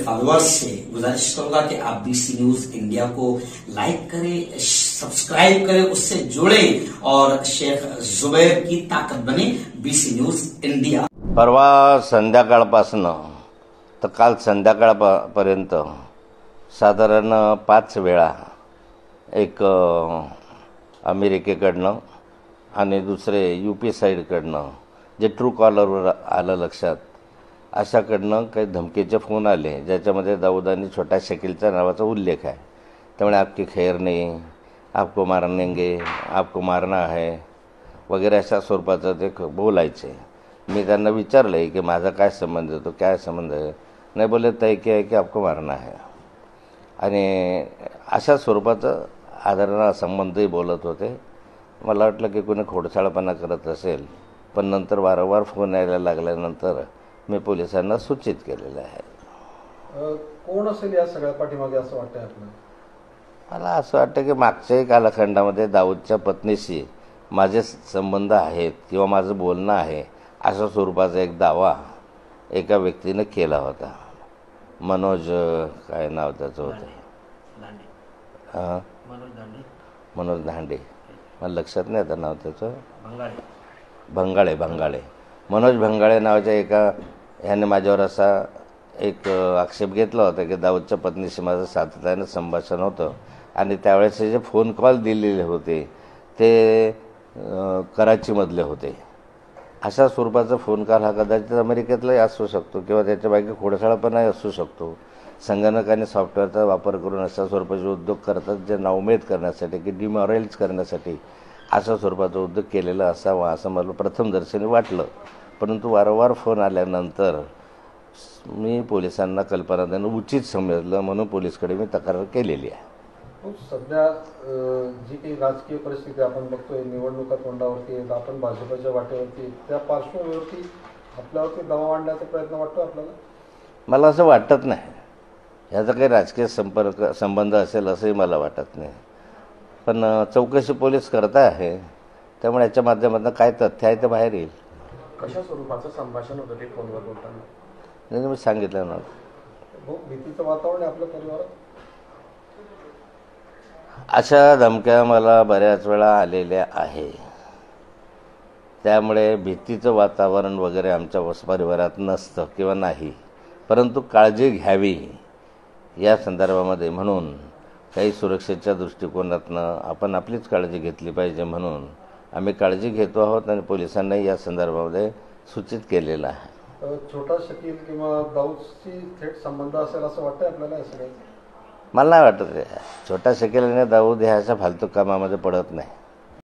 Followers से गुजारिश करूंगा कि आप बीसी न्यूज इंडिया को लाइक करें, सब्सक्राइब करें, उससे जुड़े और शेख जुबैर की ताकत बने बीसी न्यूज इंडिया। परवा संध्याकाळपासून तर काल संध्याकाळपर्यंत साधारण 5 वेळा एक अमेरिकेकडनं आणि दुसरे यूपी साईडकडनं जे ट्रू कॉलरवर आलं लक्षात, अशाकडनं काही धमकीचे फोन आले ज्याच्यामध्ये दाऊद आणि छोटा शकीलच्या नावाचा उल्लेख आहे। त्यामुळे आपकी खैर नाही, आपको मारनेंगे, आपको मारना है वगैरे अशा स्वरूपाचं ते बोलायचे। मी त्यांना विचारलं आहे की माझा काय संबंध आहे, तो काय संबंध आहे, नाही बोले तय की आहे की आपको मारना है, आणि अशा स्वरूपाचं आदरणा संबंधही बोलत होते। मला वाटलं की कोणी खोडसाळपणा करत असेल, पण नंतर वारंवार फोन यायला लागल्यानंतर मी पोलिसांना सूचित केलेलं आहे। कोण असेल या सगळ्या पाठीमागे असं वाटतंय आपल्याला? मला असं वाटतं की मागच्याही कालखंडामध्ये दाऊदच्या पत्नीशी माझे संबंध आहेत किंवा माझं बोलणं आहे अशा स्वरूपाचा एक दावा एका व्यक्तीनं केला होता। मनोज काय नाव त्याचं होतं, मनोज धांडे, मला लक्षात नाही आता नाव त्याचं, भंगाळे मनोज भंगाळे नावाच्या एका ह्याने माझ्यावर असा एक आक्षेप घेतला होता की दाऊदच्या पत्नीशी माझं सातत्यानं संभाषण होतं आणि त्यावेळेस जे फोन कॉल दिलेले होते ते कराचीमधले होते। अशा स्वरूपाचा फोन कॉल हा कदाचित अमेरिकेतलाही असू शकतो किंवा त्याच्या मागे खोडसाळपणाही असू शकतो। संगणक आणि सॉफ्टवेअरचा वापर करून अशा स्वरूपाचे उद्योग करतात जे नाउमेद करण्यासाठी की डिमॉरलाइज करण्यासाठी अशा स्वरूपाचा उद्योग केलेला असावा असं मला प्रथमदर्शनी वाटलं। परंतु वारंवार फोन आल्यानंतर मी पोलिसांना कल्पना देणं उचित समजलं, म्हणून पोलिसकडे मी तक्रार केलेली आहे। सध्या जी काही राजकीय परिस्थिती आपण बघतोय, निवडणुका तोंडावरती आहेत, आपण भाजपच्या वाटेवरती, त्या पार्श्वभूमीवरती आपल्यावरती दबाव आणण्याचा प्रयत्न वाटतो आपल्याला? मला असं वाटत नाही, ह्याचा काही राजकीय संबंध असेल असंही मला वाटत नाही। पण चौकशी पोलीस करत आहे, त्यामुळे याच्या माध्यमातून काय तथ्य आहे ते बाहेर येईल। कशा स्वरूपाचं संभाषण होतं ते फोनवर बोलताना? नाही, मी सांगितलं ना, भीतीचं वातावरण आहे आपल्या परिवारात। अशा धमक्या मला बऱ्याच वेळा आलेल्या आहे, त्यामुळे भीतीचं वातावरण वगैरे आमच्या परिवारात नसतं किंवा नाही, परंतु काळजी घ्यावी या संदर्भामध्ये म्हणून काही सुरक्षेच्या दृष्टिकोनातनं आपण आपलीच काळजी घेतली पाहिजे म्हणून आम्ही काळजी घेतो आहोत आणि पोलिसांनाही या संदर्भामध्ये सूचित केलेलं आहे। छोटा शकील किंवा दाऊदशी थेट संबंध असेल असं वाटतं आपल्याला? असं मला नाही वाटत, छोटा शकील आणि दाऊद ह्या अशा फालतू कामामध्ये पडत नाही।